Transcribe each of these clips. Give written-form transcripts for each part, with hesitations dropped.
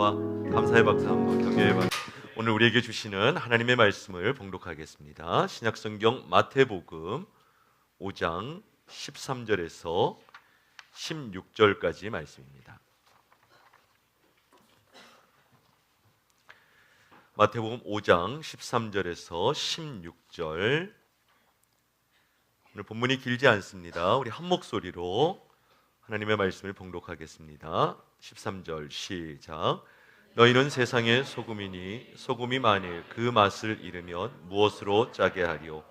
감사의 박수 한번, 격려의 박수. 오늘 우리에게 주시는 하나님의 말씀을 봉독하겠습니다. 신약성경 마태복음 5장 13절에서 16절까지 말씀입니다. 마태복음 5장 13절에서 16절. 오늘 본문이 길지 않습니다. 우리 한 목소리로 하나님의 말씀을 봉독하겠습니다. 13절 시작. 너희는 세상의 소금이니 소금이 만일 그 맛을 잃으면 무엇으로 짜게 하리요?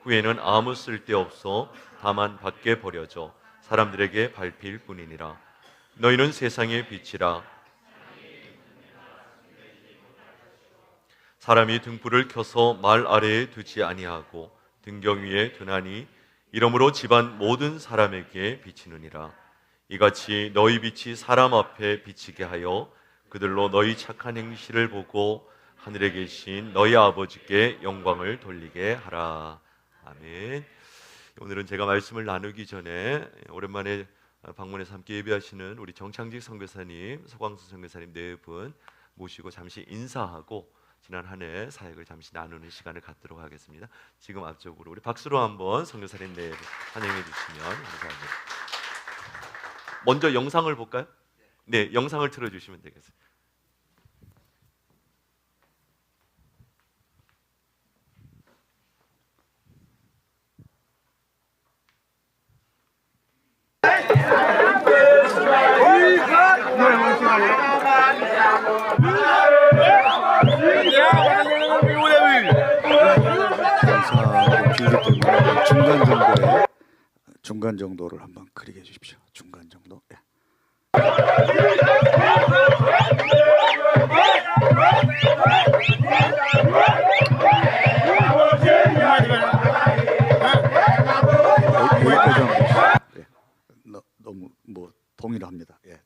후에는 아무 쓸데없어 다만 밖에 버려져 사람들에게 밟힐 뿐이니라. 너희는 세상의 빛이라. 사람이 등불을 켜서 말 아래에 두지 아니하고 등경 위에 두나니 이러므로 집안 모든 사람에게 비치느니라. 이같이 너희 빛이 사람 앞에 비치게 하여 그들로 너희 착한 행실을 보고 하늘에 계신 너희 아버지께 영광을 돌리게 하라. 아멘. 오늘은 제가 말씀을 나누기 전에 오랜만에 방문해서 함께 예배하시는 우리 정창직 선교사님, 서광수 선교사님 네 분 모시고 잠시 인사하고 지난 한 해 사역을 잠시 나누는 시간을 갖도록 하겠습니다. 지금 앞쪽으로 우리 박수로 한번 선교사님 네 분 환영해 주시면 감사합니다. 먼저 영상을 볼까요? 네, 영상을 틀어주시면 되겠습니다. 중간 정도를 한번 그리게 해주십시오. 중간 정도. 예. 너무 뭐 동일합니다. 예,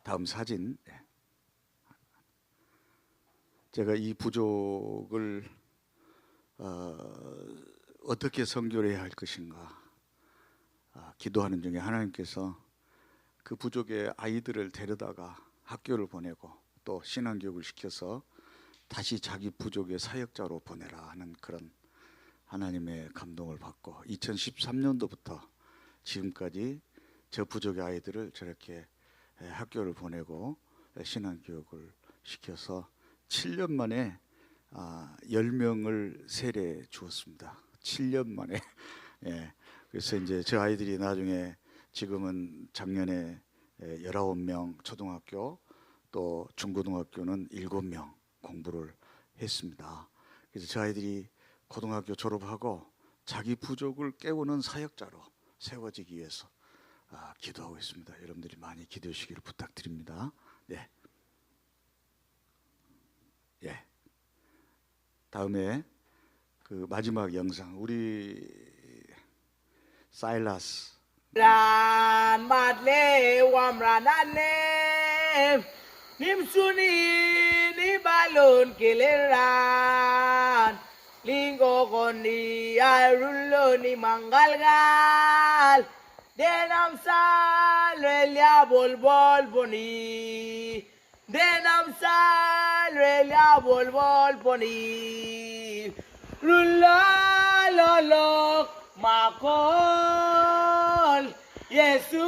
다음 사진. 예. 제가 이 부족을 어떻게 선교해야 할 것인가 기도하는 중에 하나님께서 그 부족의 아이들을 데려다가 학교를 보내고 또 신앙교육을 시켜서 다시 자기 부족의 사역자로 보내라 하는 그런 하나님의 감동을 받고 2013년도부터 지금까지 저 부족의 아이들을 저렇게 학교를 보내고 신앙교육을 시켜서 7년 만에 10명을 세례 주었습니다. 7년 만에. 예. 그래서 이제 저 아이들이 나중에 지금은 작년에 19명 초등학교 또 중고등학교는 7명 공부를 했습니다. 그래서 저 아이들이 고등학교 졸업하고 자기 부족을 깨우는 사역자로 세워지기 위해서 기도하고 있습니다. 여러분들이 많이 기도해 주시기를 부탁드립니다. 네. 예. 다음에 그 마지막 영상 우리 사일라스 란 마tle wamranane nimsuni ni balon keleran lingo koni arullo ni mangalgal denam salvelia bolbol boni denam salvelia bolbol boni rulla lolok makol Yesu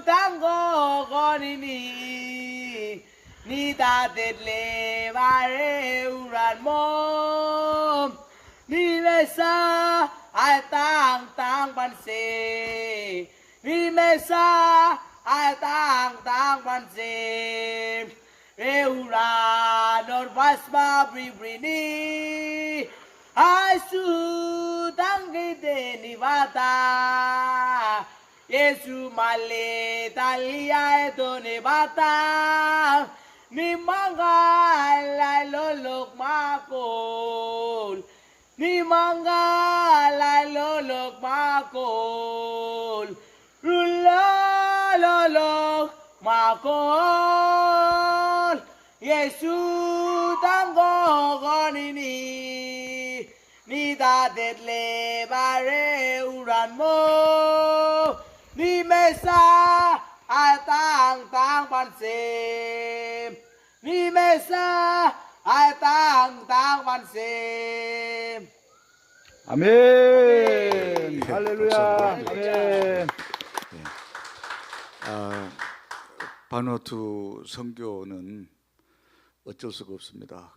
tango konini ni tatetle vare uran mom ni mesa ai tang panse ni mesa ai tang panse uran or pasma brini Asu tangite nivata Yesu male talia eto nivata Ni mangala lolok makol Ni mangala lolok makol Rula lolok makol Yesu tango konini Nida detle bare uran mo ni mesa ai tang tang ban sim ni mesa ai tang tang ban sim. 아멘. 할렐루야. 감사합니다. 아멘. 바누아투 선교는 어쩔 수가 없습니다.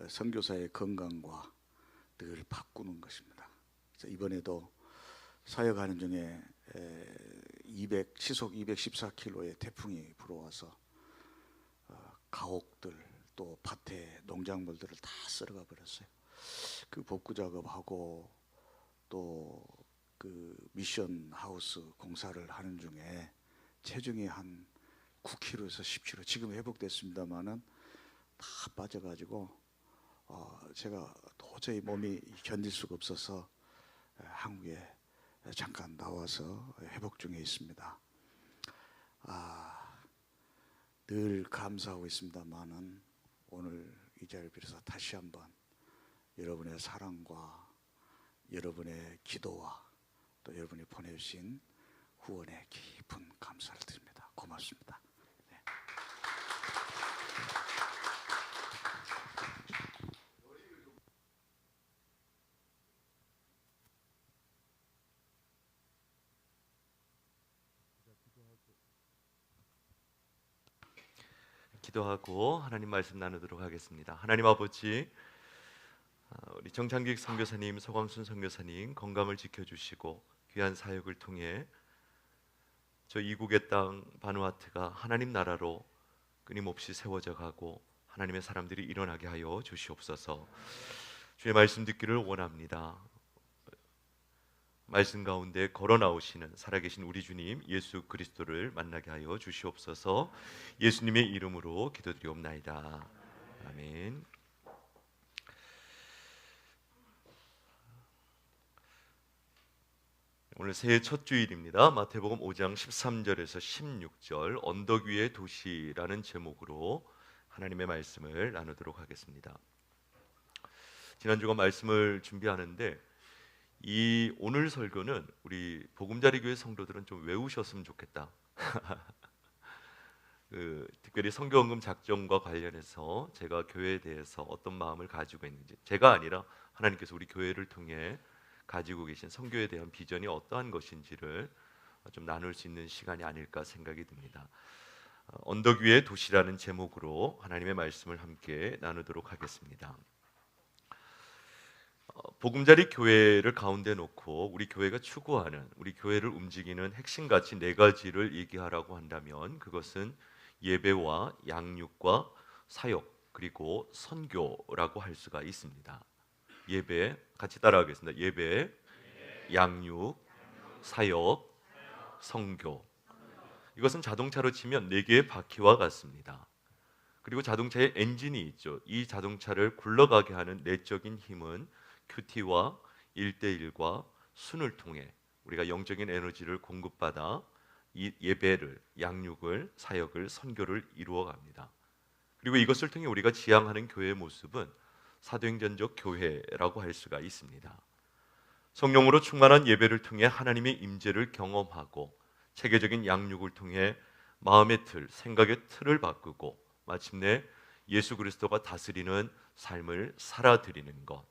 선교사의 건강과 늘 바꾸는 것입니다. 그래서 이번에도 사역하는 중에 시속 214km의 태풍이 불어와서 가옥들 또 밭에 농작물들을 다 쓸어가 버렸어요. 그 복구 작업하고 또 그 미션 하우스 공사를 하는 중에 체중이 한 9kg에서 10kg 지금 회복됐습니다만은 다 빠져가지고 제가 도저히 몸이 견딜 수가 없어서 한국에 잠깐 나와서 회복 중에 있습니다. 늘 감사하고 있습니다만은 오늘 이 자리를 빌어서 다시 한번 여러분의 사랑과 여러분의 기도와 또 여러분이 보내주신 후원에 깊은 감사를 드립니다. 고맙습니다. 네. 기도하고 하나님 말씀 나누도록 하겠습니다. 하나님 아버지, 우리 정창길 선교사님, 서광순 선교사님 건강을 지켜주시고 귀한 사역을 통해 저 이국의 땅 바누아투가 하나님 나라로 끊임없이 세워져 가고 하나님의 사람들이 일어나게 하여 주시옵소서. 주의 말씀 듣기를 원합니다. 말씀 가운데 걸어 나오시는 살아계신 우리 주님 예수 그리스도를 만나게 하여 주시옵소서. 예수님의 이름으로 기도드리옵나이다. 아멘. 오늘 새해 첫 주일입니다. 마태복음 5장 13절에서 16절 언덕 위의 도시라는 제목으로 하나님의 말씀을 나누도록 하겠습니다. 지난주가 말씀을 준비하는데 이 오늘 설교는 우리 보금자리 교회 성도들은 좀 외우셨으면 좋겠다. 특별히 선교헌금 작정과 관련해서 제가 교회에 대해서 어떤 마음을 가지고 있는지, 제가 아니라 하나님께서 우리 교회를 통해 가지고 계신 선교에 대한 비전이 어떠한 것인지를 좀 나눌 수 있는 시간이 아닐까 생각이 듭니다. 언덕 위의 도시라는 제목으로 하나님의 말씀을 함께 나누도록 하겠습니다. 보금자리 교회를 가운데 놓고 우리 교회가 추구하는, 우리 교회를 움직이는 핵심 가치 4가지를 얘기하라고 한다면 그것은 예배와 양육과 사역 그리고 선교라고 할 수가 있습니다. 예배, 같이 따라하겠습니다. 예배, 양육, 사역, 선교. 이것은 자동차로 치면 4개의 바퀴와 같습니다. 그리고 자동차에 엔진이 있죠. 이 자동차를 굴러가게 하는 내적인 힘은 큐티와 1대1과 순을 통해 우리가 영적인 에너지를 공급받아 이 예배를, 양육을, 사역을, 선교를 이루어갑니다. 그리고 이것을 통해 우리가 지향하는 교회의 모습은 사도행전적 교회라고 할 수가 있습니다. 성령으로 충만한 예배를 통해 하나님의 임재를 경험하고 체계적인 양육을 통해 마음의 틀, 생각의 틀을 바꾸고 마침내 예수 그리스도가 다스리는 삶을 살아드리는 것.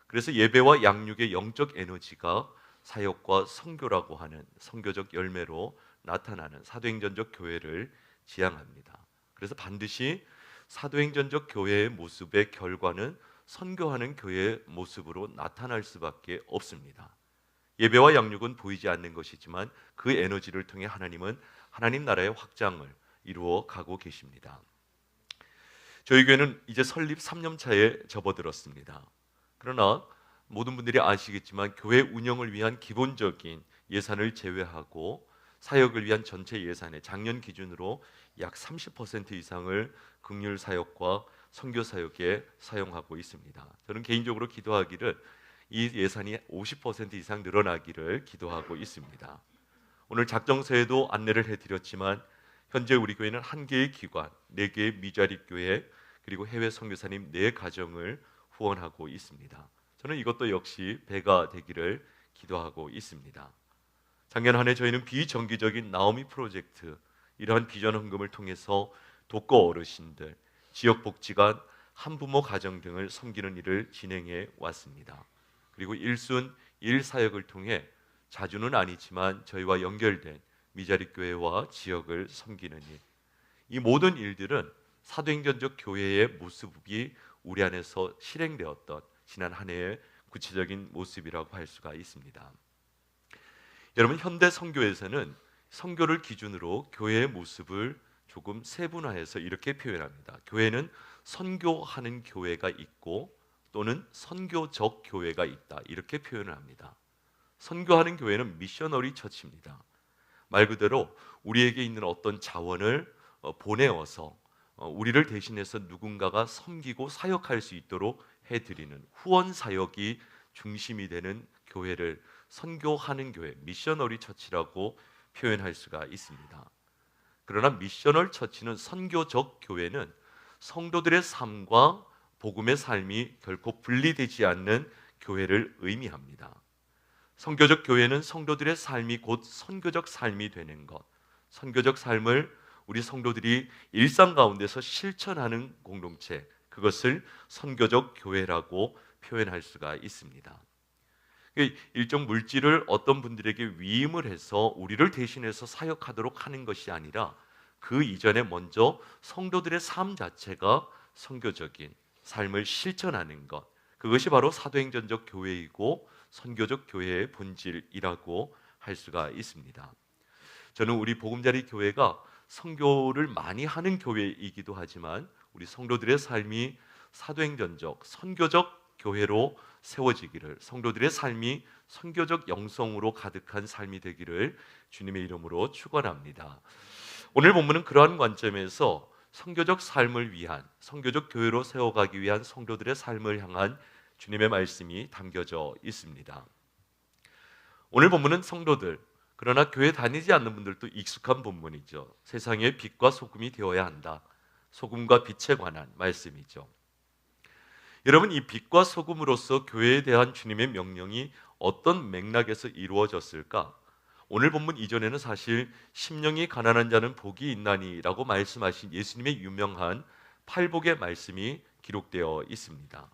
그래서 예배와 양육의 영적 에너지가 사역과 선교라고 하는 선교적 열매로 나타나는 사도행전적 교회를 지향합니다. 그래서 반드시 사도행전적 교회의 모습의 결과는 선교하는 교회의 모습으로 나타날 수밖에 없습니다. 예배와 양육은 보이지 않는 것이지만 그 에너지를 통해 하나님은 하나님 나라의 확장을 이루어 가고 계십니다. 저희 교회는 이제 설립 3년 차에 접어들었습니다. 그러나 모든 분들이 아시겠지만 교회 운영을 위한 기본적인 예산을 제외하고 사역을 위한 전체 예산의 작년 기준으로 약 30% 이상을 긍휼 사역과 선교 사역에 사용하고 있습니다. 저는 개인적으로 기도하기를 이 예산이 50% 이상 늘어나기를 기도하고 있습니다. 오늘 작정서에도 안내를 해드렸지만 현재 우리 교회는 1개의 기관, 4개의 미자립 교회 그리고 해외 선교사님 4가정을 후원하고 있습니다. 저는 이것도 역시 배가 되기를 기도하고 있습니다. 작년 한 해 저희는 비정기적인 나오미 프로젝트 이러한 비전 헌금을 통해서 독거 어르신들, 지역복지관, 한부모 가정 등을 섬기는 일을 진행해 왔습니다. 그리고 일순 일사역을 통해 자주는 아니지만 저희와 연결된 미자립 교회와 지역을 섬기는 일, 이 모든 일들은 사도행전적 교회의 모습이 우리 안에서 실행되었던 지난 한 해의 구체적인 모습이라고 할 수가 있습니다. 여러분, 현대 선교에서는 선교를 기준으로 교회의 모습을 조금 세분화해서 이렇게 표현합니다. 교회는 선교하는 교회가 있고 또는 선교적 교회가 있다, 이렇게 표현을 합니다. 선교하는 교회는 미셔너리 처치입니다. 말 그대로 우리에게 있는 어떤 자원을 보내어서 우리를 대신해서 누군가가 섬기고 사역할 수 있도록 해드리는 후원 사역이 중심이 되는 교회를 선교하는 교회, 미셔너리 처치라고 표현할 수가 있습니다. 그러나 미셔널 처치는, 선교적 교회는 성도들의 삶과 복음의 삶이 결코 분리되지 않는 교회를 의미합니다. 선교적 교회는 성도들의 삶이 곧 선교적 삶이 되는 것, 선교적 삶을 우리 성도들이 일상 가운데서 실천하는 공동체, 그것을 선교적 교회라고 표현할 수가 있습니다. 일정 물질을 어떤 분들에게 위임을 해서 우리를 대신해서 사역하도록 하는 것이 아니라 그 이전에 먼저 성도들의 삶 자체가 선교적인 삶을 실천하는 것, 그것이 바로 사도행전적 교회이고 선교적 교회의 본질이라고 할 수가 있습니다. 저는 우리 보금자리 교회가 선교를 많이 하는 교회이기도 하지만 우리 성도들의 삶이 사도행전적, 선교적 교회로 세워지기를, 성도들의 삶이 선교적 영성으로 가득한 삶이 되기를 주님의 이름으로 축원합니다. 오늘 본문은 그러한 관점에서 선교적 삶을 위한, 선교적 교회로 세워가기 위한 성도들의 삶을 향한 주님의 말씀이 담겨져 있습니다. 오늘 본문은 성도들, 그러나 교회 다니지 않는 분들도 익숙한 본문이죠. 세상의 빛과 소금이 되어야 한다. 소금과 빛에 관한 말씀이죠. 여러분, 이 빛과 소금으로서 교회에 대한 주님의 명령이 어떤 맥락에서 이루어졌을까? 오늘 본문 이전에는 사실 심령이 가난한 자는 복이 있나니라고 말씀하신 예수님의 유명한 팔복의 말씀이 기록되어 있습니다.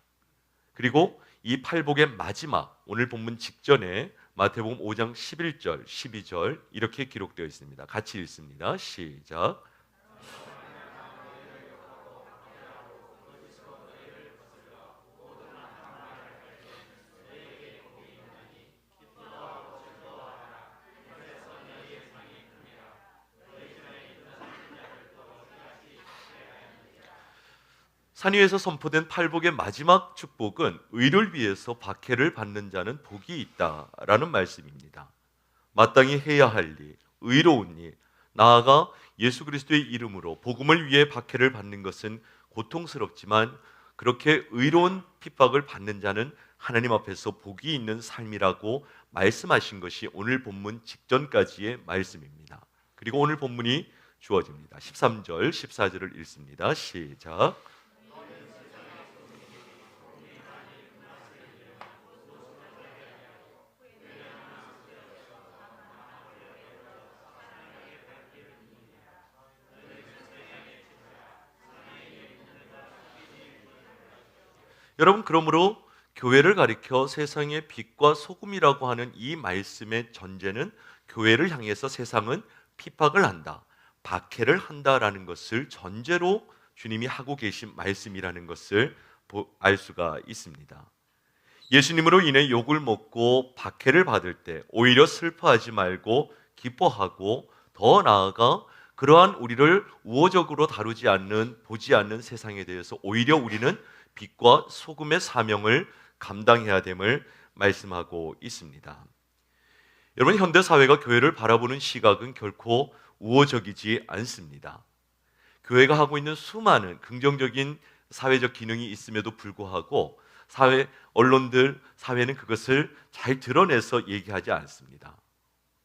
그리고 이 팔복의 마지막, 오늘 본문 직전에 마태복음 5장 11절, 12절 이렇게 기록되어 있습니다. 같이 읽습니다. 시작. 산 위에서 선포된 팔복의 마지막 축복은 의를 위해서 박해를 받는 자는 복이 있다라는 말씀입니다. 마땅히 해야 할 일, 의로운 일, 나아가 예수 그리스도의 이름으로 복음을 위해 박해를 받는 것은 고통스럽지만 그렇게 의로운 핍박을 받는 자는 하나님 앞에서 복이 있는 삶이라고 말씀하신 것이 오늘 본문 직전까지의 말씀입니다. 그리고 오늘 본문이 주어집니다. 13절, 14절을 읽습니다. 시작. 여러분, 그러므로 교회를 가리켜 세상의 빛과 소금이라고 하는 이 말씀의 전제는 교회를 향해서 세상은 핍박을 한다, 박해를 한다라는 것을 전제로 주님이 하고 계신 말씀이라는 것을 알 수가 있습니다. 예수님으로 인해 욕을 먹고 박해를 받을 때 오히려 슬퍼하지 말고 기뻐하고, 더 나아가 그러한 우리를 우호적으로 다루지 않는, 보지 않는 세상에 대해서 오히려 우리는 빛과 소금의 사명을 감당해야 됨을 말씀하고 있습니다. 여러분, 현대 사회가 교회를 바라보는 시각은 결코 우호적이지 않습니다. 교회가 하고 있는 수많은 긍정적인 사회적 기능이 있음에도 불구하고 사회, 언론들, 사회는 그것을 잘 드러내서 얘기하지 않습니다.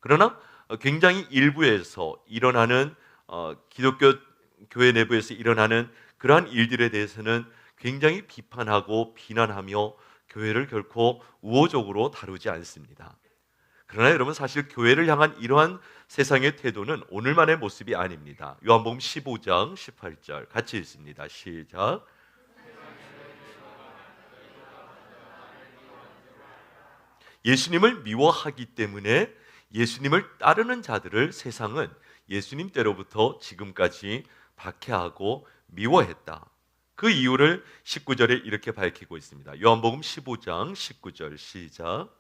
그러나 굉장히 일부에서 일어나는 기독교 교회 내부에서 일어나는 그러한 일들에 대해서는 굉장히 비판하고 비난하며 교회를 결코 우호적으로 다루지 않습니다. 그러나 여러분, 사실 교회를 향한 이러한 세상의 태도는 오늘만의 모습이 아닙니다. 요한복음 15장 18절 같이 읽습니다. 시작. 예수님을 미워하기 때문에 예수님을 따르는 자들을 세상은 예수님 때로부터 지금까지 박해하고 미워했다. 그 이유를 19절에 이렇게 밝히고 있습니다. 요한복음 15장 19절 시작.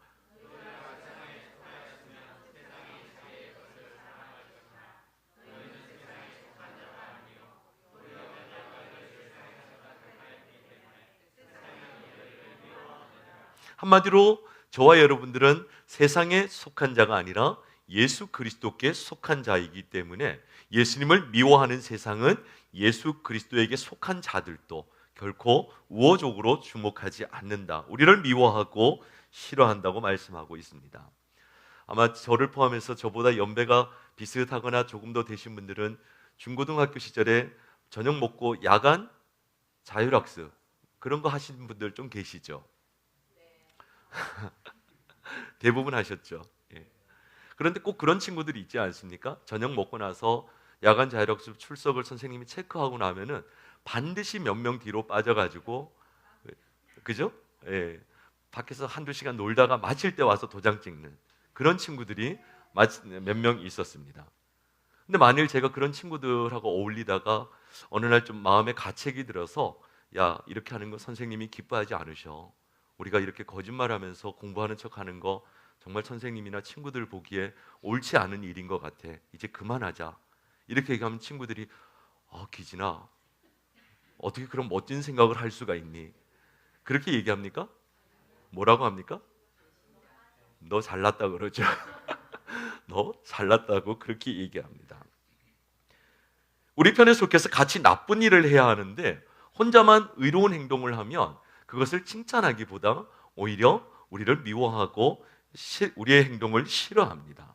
한마디로 저와 여러분들은 세상에 속한 자가 아니라 예수 그리스도께 속한 자이기 때문에 예수님을 미워하는 세상은 예수 그리스도에게 속한 자들도 결코 우호적으로 주목하지 않는다. 우리를 미워하고 싫어한다고 말씀하고 있습니다. 아마 저를 포함해서 저보다 연배가 비슷하거나 조금 더 되신 분들은 중고등학교 시절에 저녁 먹고 야간 자율학습 그런 거 하시는 분들 좀 계시죠? 대부분 하셨죠. 예. 그런데 꼭 그런 친구들이 있지 않습니까? 저녁 먹고 나서 야간 자율학습 출석을 선생님이 체크하고 나면은 반드시 몇 명 뒤로 빠져가지고, 그죠? 예. 밖에서 한두 시간 놀다가 마칠 때 와서 도장 찍는 그런 친구들이 몇 명 있었습니다. 근데 만일 제가 그런 친구들하고 어울리다가 어느 날 좀 마음에 가책이 들어서 야, 이렇게 하는 거 선생님이 기뻐하지 않으셔. 우리가 이렇게 거짓말하면서 공부하는 척하는 거 정말 선생님이나 친구들 보기에 옳지 않은 일인 것 같아. 이제 그만하자. 이렇게 얘기하면 친구들이 기진아, 어떻게 그런 멋진 생각을 할 수가 있니? 그렇게 얘기합니까? 뭐라고 합니까? 너 잘났다 그러죠. 너 잘났다고 그렇게 얘기합니다. 우리 편에 속해서 같이 나쁜 일을 해야 하는데 혼자만 의로운 행동을 하면 그것을 칭찬하기보다 오히려 우리를 미워하고 우리의 행동을 싫어합니다.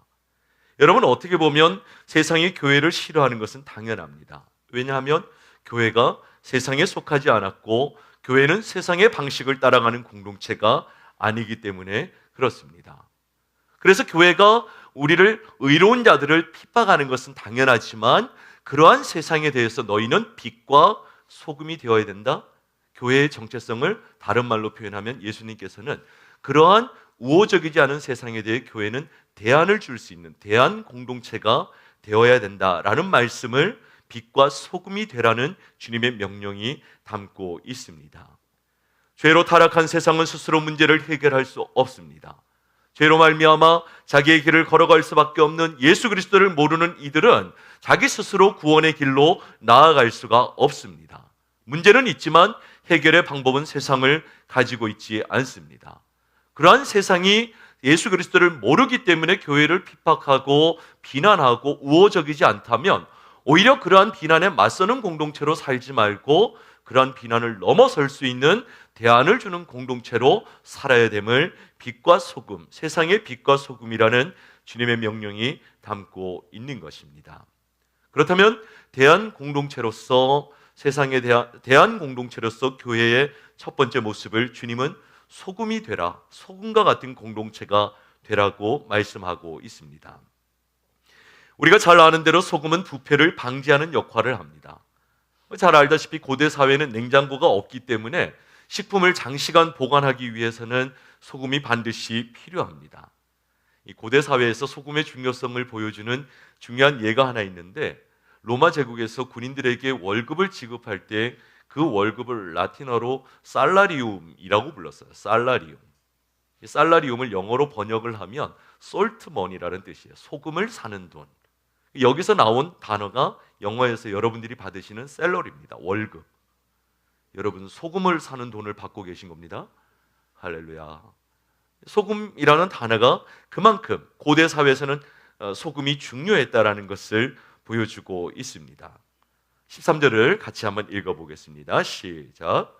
여러분, 어떻게 보면 세상이 교회를 싫어하는 것은 당연합니다. 왜냐하면 교회가 세상에 속하지 않았고 교회는 세상의 방식을 따라가는 공동체가 아니기 때문에 그렇습니다. 그래서 교회가 우리를 의로운 자들을 핍박하는 것은 당연하지만 그러한 세상에 대해서 너희는 빛과 소금이 되어야 된다. 교회의 정체성을 다른 말로 표현하면 예수님께서는 그러한 우호적이지 않은 세상에 대해 교회는 대안을 줄 수 있는 대안 공동체가 되어야 된다라는 말씀을 빛과 소금이 되라는 주님의 명령이 담고 있습니다. 죄로 타락한 세상은 스스로 문제를 해결할 수 없습니다. 죄로 말미암아 자기의 길을 걸어갈 수밖에 없는 예수 그리스도를 모르는 이들은 자기 스스로 구원의 길로 나아갈 수가 없습니다. 문제는 있지만 해결의 방법은 세상을 가지고 있지 않습니다. 그러한 세상이 예수 그리스도를 모르기 때문에 교회를 핍박하고 비난하고 우호적이지 않다면 오히려 그러한 비난에 맞서는 공동체로 살지 말고 그러한 비난을 넘어설 수 있는 대안을 주는 공동체로 살아야 됨을 빛과 소금, 세상의 빛과 소금이라는 주님의 명령이 담고 있는 것입니다. 그렇다면 대안 공동체로서 세상에 대한 공동체로서 교회의 첫 번째 모습을 주님은 소금이 되라, 소금과 같은 공동체가 되라고 말씀하고 있습니다. 우리가 잘 아는 대로 소금은 부패를 방지하는 역할을 합니다. 잘 알다시피 고대 사회는 냉장고가 없기 때문에 식품을 장시간 보관하기 위해서는 소금이 반드시 필요합니다. 이 고대 사회에서 소금의 중요성을 보여주는 중요한 예가 하나 있는데 로마 제국에서 군인들에게 월급을 지급할 때 그 월급을 라틴어로 살라리움이라고 불렀어요. 살라리움. 이 살라리움을 영어로 번역을 하면 솔트머니라는 뜻이에요. 소금을 사는 돈. 여기서 나온 단어가 영어에서 여러분들이 받으시는 셀러리입니다. 월급. 여러분 소금을 사는 돈을 받고 계신 겁니다. 할렐루야. 소금이라는 단어가 그만큼 고대 사회에서는 소금이 중요했다라는 것을 보여주고 있습니다. 13절을 같이 한번 읽어보겠습니다. 시작.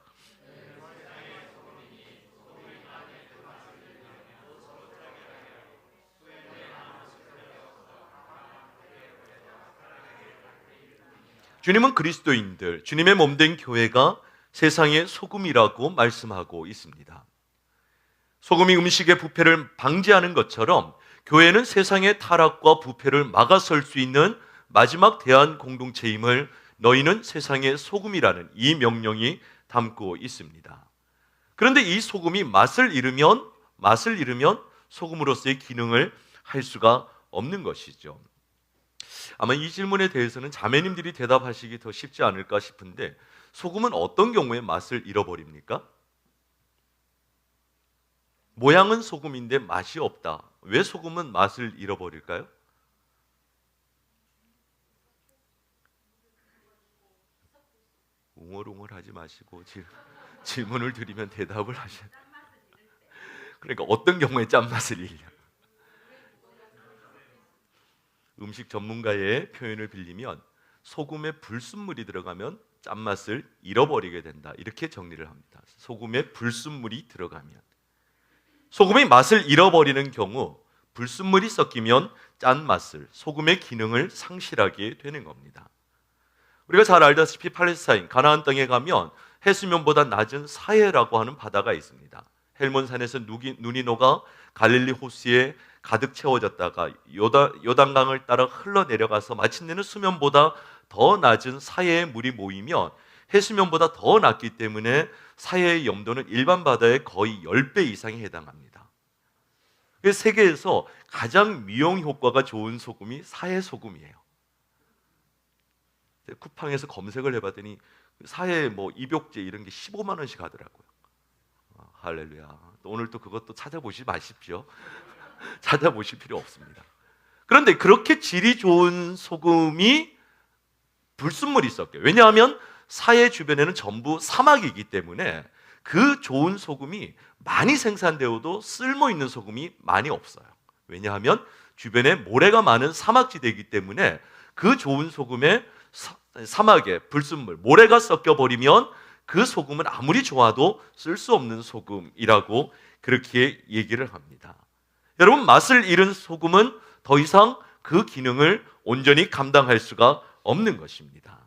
주님은 그리스도인들, 주님의 몸된 교회가 세상의 소금이라고 말씀하고 있습니다. 소금이 음식의 부패를 방지하는 것처럼 교회는 세상의 타락과 부패를 막아설 수 있는 마지막 대안 공동체임을 너희는 세상의 소금이라는 이 명령이 담고 있습니다. 그런데 이 소금이 맛을 잃으면 소금으로서의 기능을 할 수가 없는 것이죠. 아마 이 질문에 대해서는 자매님들이 대답하시기 더 쉽지 않을까 싶은데, 소금은 어떤 경우에 맛을 잃어버립니까? 모양은 소금인데 맛이 없다. 왜 소금은 맛을 잃어버릴까요? 웅얼웅얼하지 마시고 질문을 드리면 대답을 하셔야 돼요. 그러니까 어떤 경우에 짠맛을 잃냐? 음식 전문가의 표현을 빌리면 소금에 불순물이 들어가면 짠맛을 잃어버리게 된다, 이렇게 정리를 합니다. 소금에 불순물이 들어가면, 소금이 맛을 잃어버리는 경우 불순물이 섞이면 짠맛을, 소금의 기능을 상실하게 되는 겁니다. 우리가 잘 알다시피 팔레스타인 가나안 땅에 가면 해수면보다 낮은 사해라고 하는 바다가 있습니다. 헬몬산에서 눈이 녹아 갈릴리 호수에 가득 채워졌다가 요단강을 따라 흘러내려가서 마침내는 수면보다 더 낮은 사해의 물이 모이면 해수면보다 더 낮기 때문에 사해의 염도는 일반 바다의 거의 10배 이상에 해당합니다. 그래서 세계에서 가장 미용 효과가 좋은 소금이 사해 소금이에요. 쿠팡에서 검색을 해봤더니 사해 입욕제 이런 게 15만 원씩 하더라고요. 할렐루야. 오늘 또 그것도 찾아보지 마십시오. 찾아보실 필요 없습니다. 그런데 그렇게 질이 좋은 소금이 불순물이 섞여요. 왜냐하면 사해 주변에는 전부 사막이기 때문에 그 좋은 소금이 많이 생산되어도 쓸모 있는 소금이 많이 없어요. 왜냐하면 주변에 모래가 많은 사막지대이기 때문에 그 좋은 소금에 사막에 불순물, 모래가 섞여버리면 그 소금은 아무리 좋아도 쓸 수 없는 소금이라고 그렇게 얘기를 합니다. 여러분, 맛을 잃은 소금은 더 이상 그 기능을 온전히 감당할 수가 없는 것입니다.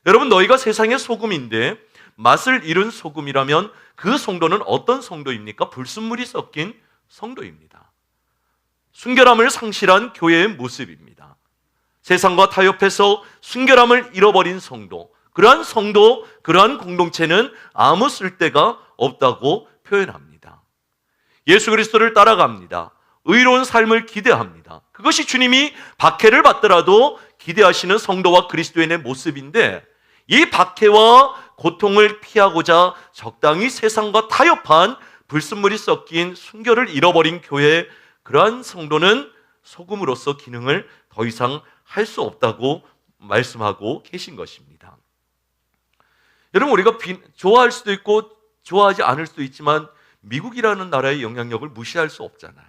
여러분, 너희가 세상의 소금인데 맛을 잃은 소금이라면 그 성도는 어떤 성도입니까? 불순물이 섞인 성도입니다. 순결함을 상실한 교회의 모습입니다. 세상과 타협해서 순결함을 잃어버린 성도, 그러한 성도, 그러한 공동체는 아무 쓸데가 없다고 표현합니다. 예수 그리스도를 따라갑니다. 의로운 삶을 기대합니다. 그것이 주님이 박해를 받더라도 기대하시는 성도와 그리스도인의 모습인데, 이 박해와 고통을 피하고자 적당히 세상과 타협한 불순물이 섞인 순결을 잃어버린 교회, 그러한 성도는 소금으로서 기능을 더 이상 할 수 없다고 말씀하고 계신 것입니다. 여러분, 우리가 좋아할 수도 있고 좋아하지 않을 수도 있지만 미국이라는 나라의 영향력을 무시할 수 없잖아요.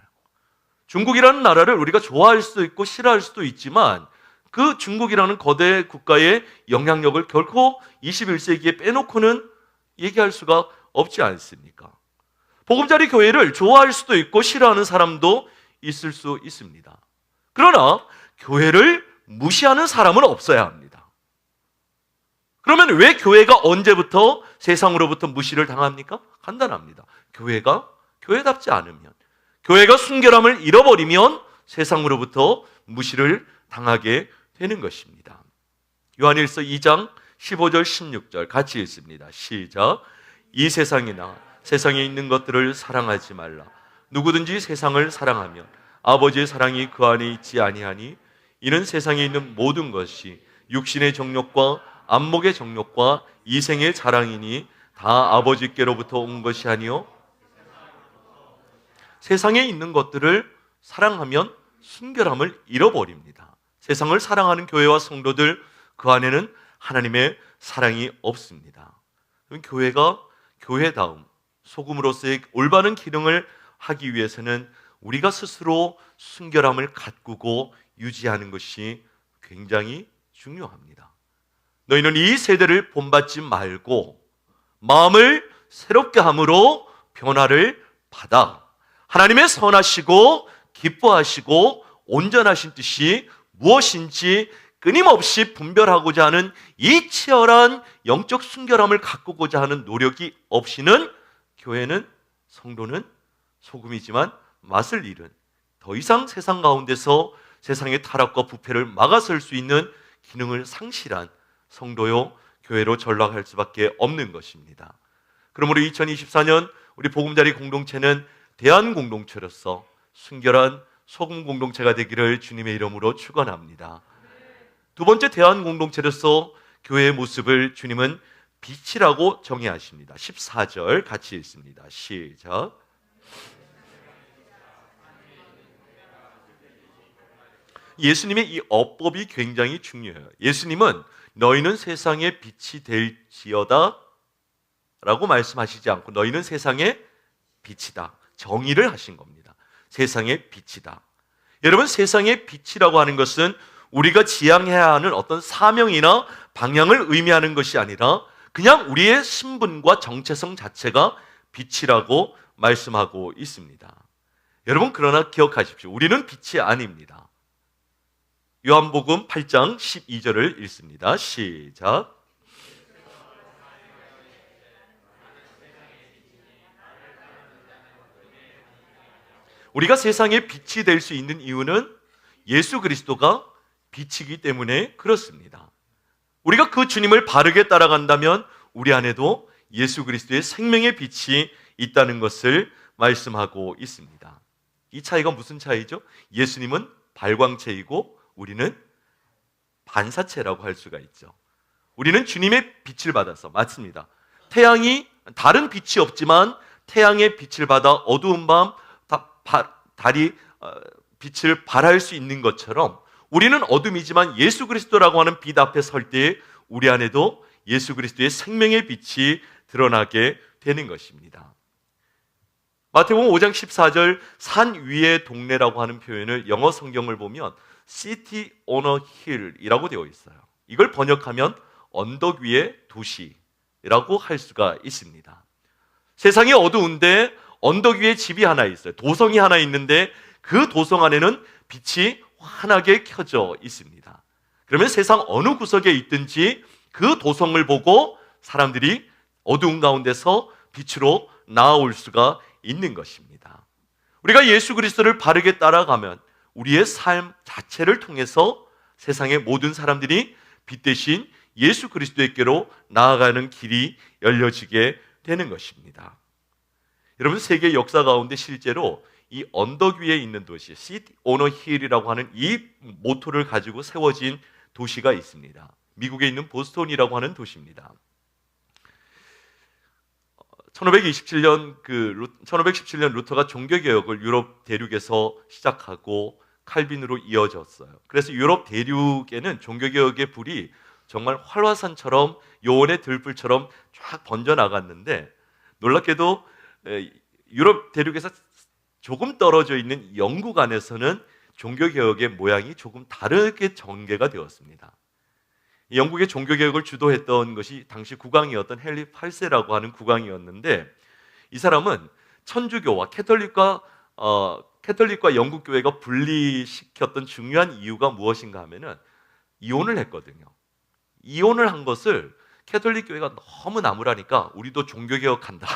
중국이라는 나라를 우리가 좋아할 수도 있고 싫어할 수도 있지만 그 중국이라는 거대 국가의 영향력을 결코 21세기에 빼놓고는 얘기할 수가 없지 않습니까? 보금자리 교회를 좋아할 수도 있고 싫어하는 사람도 있을 수 있습니다. 그러나 교회를 무시하는 사람은 없어야 합니다. 그러면 왜 교회가 언제부터 세상으로부터 무시를 당합니까? 간단합니다. 교회가 교회답지 않으면, 교회가 순결함을 잃어버리면 세상으로부터 무시를 당하게 되는 것입니다. 요한일서 2장 15절 16절 같이 읽습니다. 시작. 이 세상이나 세상에 있는 것들을 사랑하지 말라. 누구든지 세상을 사랑하면 아버지의 사랑이 그 안에 있지 아니하니, 이는 세상에 있는 모든 것이 육신의 정욕과 안목의 정욕과 이생의 자랑이니 다 아버지께로부터 온 것이 아니요, 세상에 있는 것들을 사랑하면 순결함을 잃어버립니다. 세상을 사랑하는 교회와 성도들, 그 안에는 하나님의 사랑이 없습니다. 그럼 교회가 교회다움, 소금으로서의 올바른 기능을 하기 위해서는 우리가 스스로 순결함을 가꾸고 유지하는 것이 굉장히 중요합니다. 너희는 이 세대를 본받지 말고 마음을 새롭게 함으로 변화를 받아 하나님의 선하시고 기뻐하시고 온전하신 뜻이 무엇인지 끊임없이 분별하고자 하는 이 치열한 영적 순결함을 가꾸고자 하는 노력이 없이는 교회는, 성도는 소금이지만 맛을 잃은 더 이상 세상 가운데서 세상의 타락과 부패를 막아설 수 있는 기능을 상실한 성도요 교회로 전락할 수밖에 없는 것입니다. 그러므로 2024년 우리 보금자리 공동체는 대한 공동체로서 순결한 소금 공동체가 되기를 주님의 이름으로 축원합니다. 두 번째, 대한 공동체로서 교회의 모습을 주님은 빛이라고 정의하십니다. 14절 같이 읽습니다. 시작. 예수님의 이 어법이 굉장히 중요해요. 예수님은 너희는 세상의 빛이 될지어다 라고 말씀하시지 않고 너희는 세상의 빛이다, 정의를 하신 겁니다. 세상의 빛이다. 여러분, 세상의 빛이라고 하는 것은 우리가 지향해야 하는 어떤 사명이나 방향을 의미하는 것이 아니라 그냥 우리의 신분과 정체성 자체가 빛이라고 말씀하고 있습니다. 여러분, 그러나 기억하십시오. 우리는 빛이 아닙니다. 요한복음 8장 12절을 읽습니다. 시작. 우리가 세상의 빛이 될 수 있는 이유는 예수 그리스도가 빛이기 때문에 그렇습니다. 우리가 그 주님을 바르게 따라간다면 우리 안에도 예수 그리스도의 생명의 빛이 있다는 것을 말씀하고 있습니다. 이 차이가 무슨 차이죠? 예수님은 발광체이고 우리는 반사체라고 할 수가 있죠. 우리는 주님의 빛을 받아서, 맞습니다. 태양이 다른 빛이 없지만 태양의 빛을 받아 어두운 밤 달이 빛을 발할 수 있는 것처럼 우리는 어둠이지만 예수 그리스도라고 하는 빛 앞에 설 때에 우리 안에도 예수 그리스도의 생명의 빛이 드러나게 되는 것입니다. 마태복음 5장 14절 산 위의 동네라고 하는 표현을 영어 성경을 보면 City on a hill이라고 되어 있어요. 이걸 번역하면 언덕 위의 도시라고 할 수가 있습니다. 세상이 어두운데 언덕 위에 집이 하나 있어요. 도성이 하나 있는데 그 도성 안에는 빛이 환하게 켜져 있습니다. 그러면 세상 어느 구석에 있든지 그 도성을 보고 사람들이 어두운 가운데서 빛으로 나아올 수가 있는 것입니다. 우리가 예수 그리스도를 바르게 따라가면 우리의 삶 자체를 통해서 세상의 모든 사람들이 빛 대신 예수 그리스도에게로 나아가는 길이 열려지게 되는 것입니다. 여러분, 세계 역사 가운데 실제로 이 언덕 위에 있는 도시, City on a hill이라고 하는 이 모토를 가지고 세워진 도시가 있습니다. 미국에 있는 보스턴이라고 하는 도시입니다. 1517년 루터가 종교개혁을 유럽 대륙에서 시작하고 칼빈으로 이어졌어요. 그래서 유럽 대륙에는 종교개혁의 불이 정말 활화산처럼 요원의 들불처럼 쫙 번져나갔는데 놀랍게도 유럽 대륙에서 조금 떨어져 있는 영국 안에서는 종교개혁의 모양이 조금 다르게 전개가 되었습니다. 영국의 종교개혁을 주도했던 것이 당시 국왕이었던 헨리 8세라고 하는 국왕이었는데 이 사람은 천주교와 캐톨릭과 영국 교회가 분리시켰던 중요한 이유가 무엇인가 하면은 이혼을 했거든요. 이혼을 한 것을 캐톨릭 교회가 너무 나무라니까 우리도 종교개혁한다.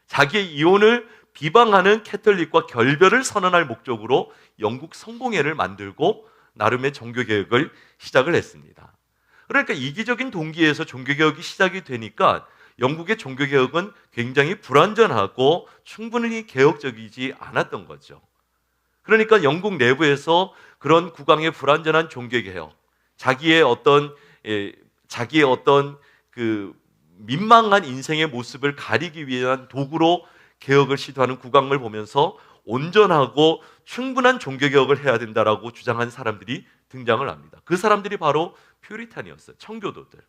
자기의 이혼을 비방하는 캐톨릭과 결별을 선언할 목적으로 영국 성공회를 만들고 나름의 종교개혁을 시작을 했습니다. 그러니까 이기적인 동기에서 종교개혁이 시작이 되니까 영국의 종교개혁은 굉장히 불완전하고 충분히 개혁적이지 않았던 거죠. 그러니까 영국 내부에서 그런 국왕의 불완전한 종교개혁, 자기의 어떤 그 민망한 인생의 모습을 가리기 위한 도구로 개혁을 시도하는 국왕을 보면서 온전하고 충분한 종교개혁을 해야 된다라고 주장한 사람들이 등장을 합니다. 그 사람들이 바로 퓨리탄이었어요. 청교도들.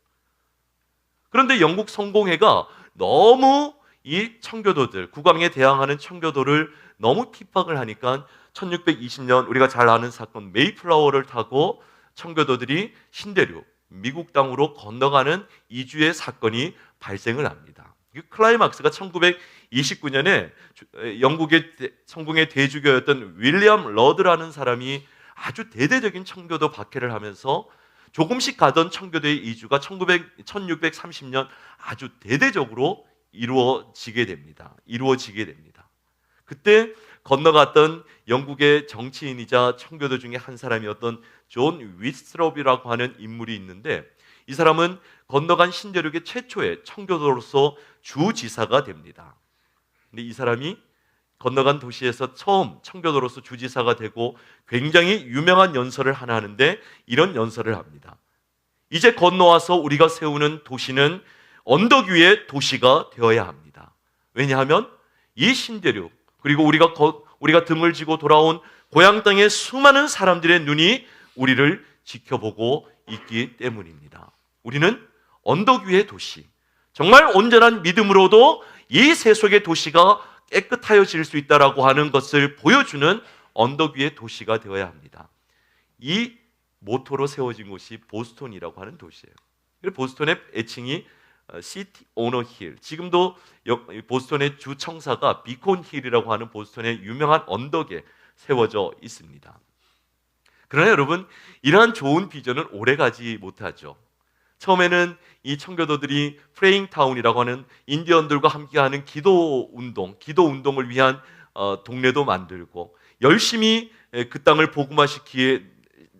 그런데 영국 성공회가 너무 이 청교도들, 국왕에 대항하는 청교도를 너무 핍박을 하니까 1620년 우리가 잘 아는 사건 메이플라워를 타고 청교도들이 신대륙 미국 땅으로 건너가는 이주의 사건이 발생을 합니다. 클라이막스가 1929년에 영국의 성공의 대주교였던 윌리엄 러드라는 사람이 아주 대대적인 청교도 박해를 하면서 조금씩 가던 청교도의 이주가 1630년 아주 대대적으로 이루어지게 됩니다. 그때 건너갔던 영국의 정치인이자 청교도 중에 한 사람이었던 존 위스트롭이라고 하는 인물이 있는데, 이 사람은 건너간 신대륙의 최초의 청교도로서 주지사가 됩니다. 근데 이 사람이 건너간 도시에서 처음 청교도로서 주지사가 되고 굉장히 유명한 연설을 하나 하는데, 이런 연설을 합니다. 이제 건너와서 우리가 세우는 도시는 언덕 위의 도시가 되어야 합니다. 왜냐하면 이 신대륙, 그리고 우리가 등을 지고 돌아온 고향 땅의 수많은 사람들의 눈이 우리를 지켜보고 있기 때문입니다. 우리는 언덕 위의 도시, 정말 온전한 믿음으로도 이 세속의 도시가 깨끗하여질 수 있다라고 하는 것을 보여주는 언덕 위의 도시가 되어야 합니다. 이 모토로 세워진 곳이 보스턴이라고 하는 도시예요. 보스턴의 애칭이 시티 오너 힐. 지금도 보스턴의 주청사가 비콘 힐이라고 하는 보스턴의 유명한 언덕에 세워져 있습니다. 그러나 여러분, 이러한 좋은 비전은 오래가지 못하죠. 처음에는 이 청교도들이 프레잉 타운이라고 하는 인디언들과 함께하는 기도 운동을 위한 동네도 만들고 열심히 그 땅을 복음화시키기에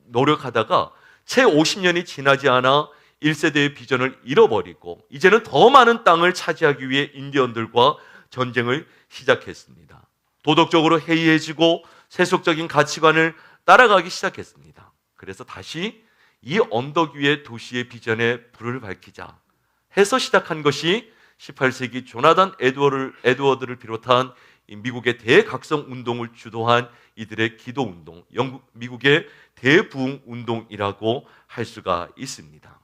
노력하다가 채 50년이 지나지 않아 1세대의 비전을 잃어버리고 이제는 더 많은 땅을 차지하기 위해 인디언들과 전쟁을 시작했습니다. 도덕적으로 해이해지고 세속적인 가치관을 따라가기 시작했습니다. 그래서 다시 이 언덕 위의 도시의 비전에 불을 밝히자 해서 시작한 것이 18세기 조나단 에드워드를 비롯한 미국의 대각성 운동을 주도한 이들의 기도 운동, 미국의 대부흥 운동이라고 할 수가 있습니다.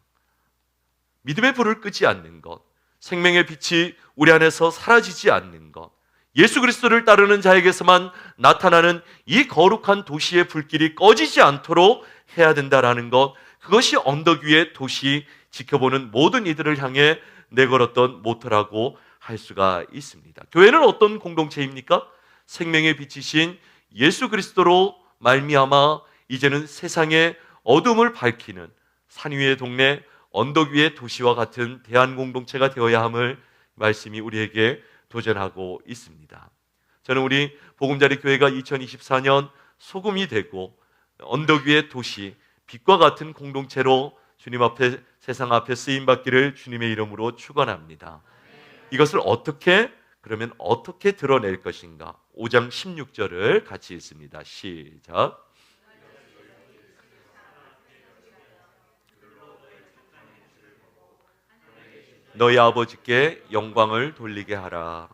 믿음의 불을 끄지 않는 것, 생명의 빛이 우리 안에서 사라지지 않는 것, 예수 그리스도를 따르는 자에게서만 나타나는 이 거룩한 도시의 불길이 꺼지지 않도록 해야 된다라는 것, 그것이 언덕 위의 도시 지켜보는 모든 이들을 향해 내걸었던 모토라고 할 수가 있습니다. 교회는 어떤 공동체입니까? 생명의 빛이신 예수 그리스도로 말미암아 이제는 세상의 어둠을 밝히는 산 위의 동네, 언덕 위의 도시와 같은 대한 공동체가 되어야 함을 말씀이 우리에게 도전하고 있습니다. 저는 우리 보금자리 교회가 2024년 소금이 되고 언덕 위의 도시, 빛과 같은 공동체로 주님 앞에, 세상 앞에 쓰임받기를 주님의 이름으로 축원합니다. 이것을 어떻게 드러낼 것인가? 5장 16절을 같이 읽습니다. 시작. 너희 아버지께 영광을 돌리게 하라.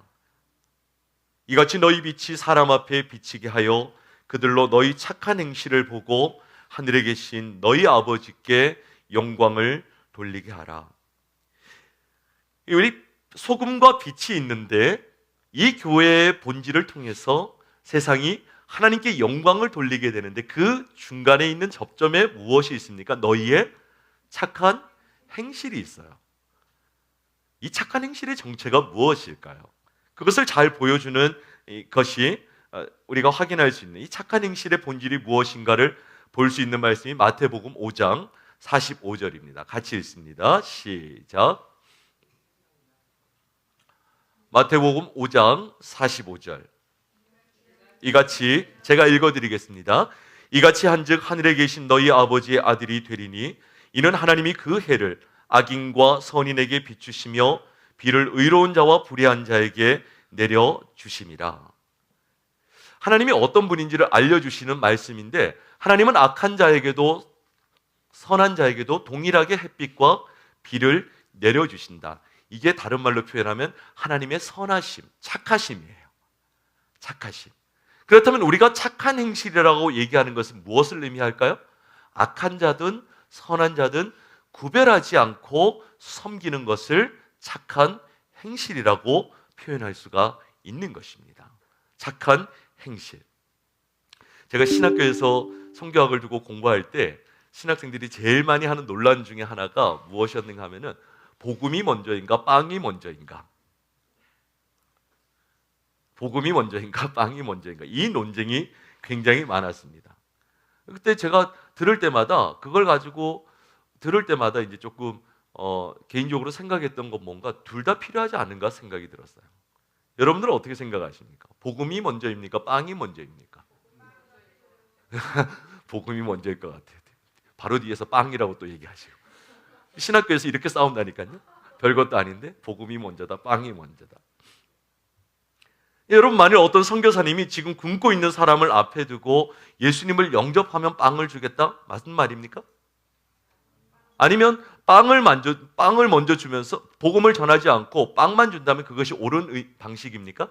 이같이 너희 빛이 사람 앞에 비치게 하여 그들로 너희 착한 행실을 보고 하늘에 계신 너희 아버지께 영광을 돌리게 하라. 우리 소금과 빛이 있는데 이 교회의 본질을 통해서 세상이 하나님께 영광을 돌리게 되는데 그 중간에 있는 접점에 무엇이 있습니까? 너희의 착한 행실이 있어요. 이 착한 행실의 정체가 무엇일까요? 그것을 잘 보여주는 것이 우리가 확인할 수 있는 이 착한 행실의 본질이 무엇인가를 볼 수 있는 말씀이 마태복음 5장 45절입니다. 같이 읽습니다. 시작. 마태복음 5장 45절. 이같이 제가 읽어드리겠습니다. 이같이 한즉 하늘에 계신 너희 아버지의 아들이 되리니 이는 하나님이 그 해를 악인과 선인에게 비추시며 비를 의로운 자와 불의한 자에게 내려주심이라. 하나님이 어떤 분인지를 알려주시는 말씀인데 하나님은 악한 자에게도 선한 자에게도 동일하게 햇빛과 비를 내려주신다. 이게 다른 말로 표현하면 하나님의 선하심, 착하심이에요. 착하심. 그렇다면 우리가 착한 행실이라고 얘기하는 것은 무엇을 의미할까요? 악한 자든 선한 자든 구별하지 않고 섬기는 것을 착한 행실이라고 표현할 수가 있는 것입니다. 착한 행실. 제가 신학교에서 성경학을 두고 공부할 때 신학생들이 제일 많이 하는 논란 중에 하나가 무엇이었는가 하면은 복음이 먼저인가 빵이 먼저인가? 복음이 먼저인가 빵이 먼저인가? 이 논쟁이 굉장히 많았습니다. 그때 제가 그걸 가지고 들을 때마다 이제 조금 개인적으로 생각했던 건 뭔가 둘 다 필요하지 않은가 생각이 들었어요. 여러분들은 어떻게 생각하십니까? 복음이 먼저입니까? 빵이 먼저입니까? 복음이 먼저일 것 같아요. 바로 뒤에서 빵이라고 또 얘기하시고, 신학교에서 이렇게 싸운다니까요. 별것도 아닌데 복음이 먼저다, 빵이 먼저다. 여러분, 만일 어떤 선교사님이 지금 굶고 있는 사람을 앞에 두고 예수님을 영접하면 빵을 주겠다? 맞는 말입니까? 아니면 빵을 먼저 주면서 복음을 전하지 않고 빵만 준다면 그것이 옳은 방식입니까?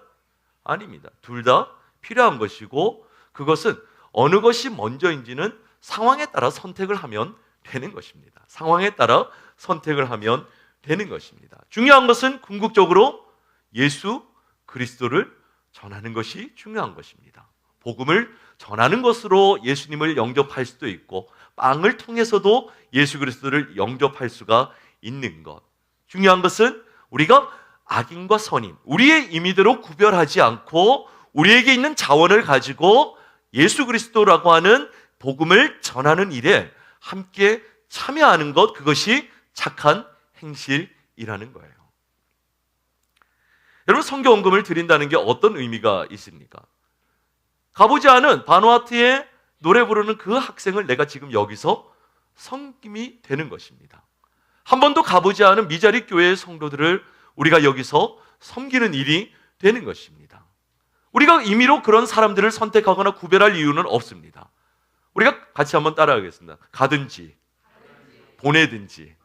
아닙니다. 둘 다 필요한 것이고, 그것은 어느 것이 먼저인지는 상황에 따라 선택을 하면 되는 것입니다. 상황에 따라 선택을 하면 되는 것입니다. 중요한 것은 궁극적으로 예수 그리스도를 전하는 것이 중요한 것입니다. 복음을 전하는 것으로 예수님을 영접할 수도 있고, 빵을 통해서도 예수 그리스도를 영접할 수가 있는 것. 중요한 것은 우리가 악인과 선인, 우리의 임의대로 구별하지 않고 우리에게 있는 자원을 가지고 예수 그리스도라고 하는 복음을 전하는 일에 함께 참여하는 것, 그것이 착한 행실이라는 거예요. 여러분, 선교원금을 드린다는 게 어떤 의미가 있습니까? 가보지 않은 바누아투에 노래 부르는 그 학생을 내가 지금 여기서 섬김이 되는 것입니다. 한 번도 가보지 않은 미자리 교회의 성도들을 우리가 여기서 섬기는 일이 되는 것입니다. 우리가 임의로 그런 사람들을 선택하거나 구별할 이유는 없습니다. 우리가 같이 한번 따라하겠습니다. 가든지 보내든지.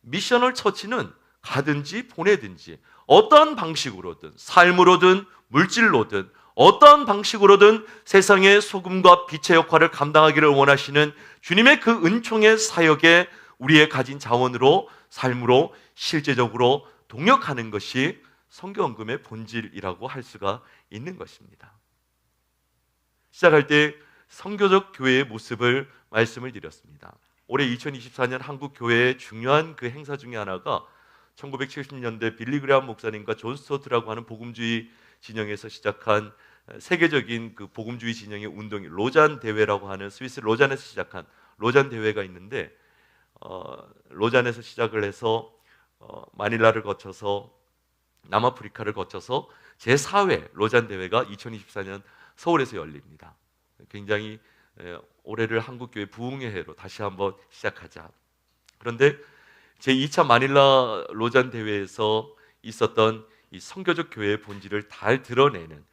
미셔널 처치는 가든지 보내든지 어떠한 방식으로든, 삶으로든 물질로든 어떠한 방식으로든 세상의 소금과 빛의 역할을 감당하기를 원하시는 주님의 그 은총의 사역에 우리의 가진 자원으로, 삶으로 실제적으로 동역하는 것이 선교원금의 본질이라고 할 수가 있는 것입니다. 시작할 때 선교적 교회의 모습을 말씀을 드렸습니다. 올해 2024년 한국 교회의 중요한 그 행사 중에 하나가 1970년대 빌리 그레함 목사님과 존 스토트라고 하는 복음주의 진영에서 시작한 세계적인 그 복음주의 진영의 운동이 로잔 대회라고 하는 스위스 로잔에서 시작한 로잔 대회가 있는데, 로잔에서 시작을 해서 마닐라를 거쳐서 남아프리카를 거쳐서 제4회 로잔 대회가 2024년 서울에서 열립니다. 굉장히 올해를 한국교회 부흥의 해로 다시 한번 시작하자. 그런데 제2차 마닐라 로잔 대회에서 있었던 이 선교적 교회의 본질을 잘 드러내는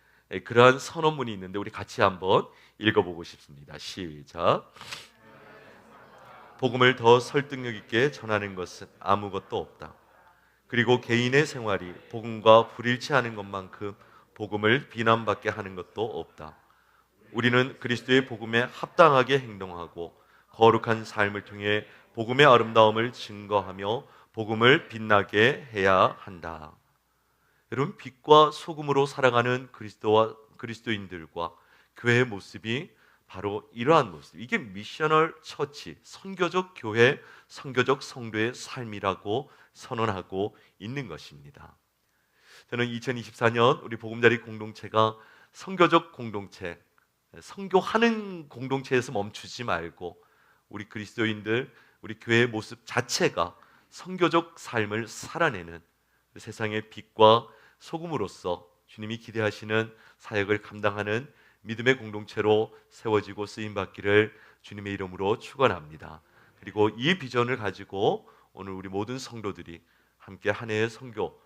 그러한 선언문이 있는데 우리 같이 한번 읽어보고 싶습니다. 시작. 복음을 더 설득력 있게 전하는 것은 아무것도 없다. 그리고 개인의 생활이 복음과 불일치하는 것만큼 복음을 비난받게 하는 것도 없다. 우리는 그리스도의 복음에 합당하게 행동하고 거룩한 삶을 통해 복음의 아름다움을 증거하며 복음을 빛나게 해야 한다. 여러분, 빛과 소금으로 살아가는 그리스도인들과 교회의 모습이 바로 이러한 모습, 이게 미셔널 처치, 선교적 교회, 선교적 성도의 삶이라고 선언하고 있는 것입니다. 저는 2024년 우리 보금자리 공동체가 선교적 공동체, 선교하는 공동체에서 멈추지 말고 우리 그리스도인들, 우리 교회의 모습 자체가 선교적 삶을 살아내는 세상의 빛과 소금으로서 주님이 기대하시는 사역을 감당하는 믿음의 공동체로 세워지고 쓰임받기를 주님의 이름으로 축원합니다. 그리고 이 비전을 가지고 오늘 우리 모든 성도들이 함께 한 해의 선교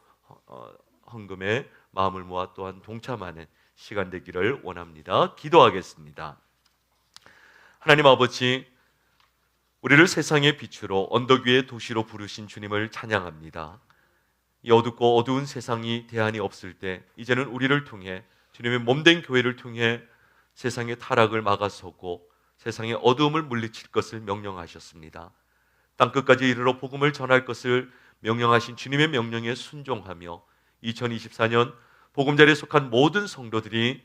헌금에 마음을 모아 또한 동참하는 시간 되기를 원합니다. 기도하겠습니다. 하나님 아버지, 우리를 세상의 빛으로 언덕 위의 도시로 부르신 주님을 찬양합니다. 이 어둡고 어두운 세상이 대안이 없을 때 이제는 우리를 통해 주님의 몸된 교회를 통해 세상의 타락을 막아서고 세상의 어두움을 물리칠 것을 명령하셨습니다. 땅끝까지 이르러 복음을 전할 것을 명령하신 주님의 명령에 순종하며 2024년 복음자리에 속한 모든 성도들이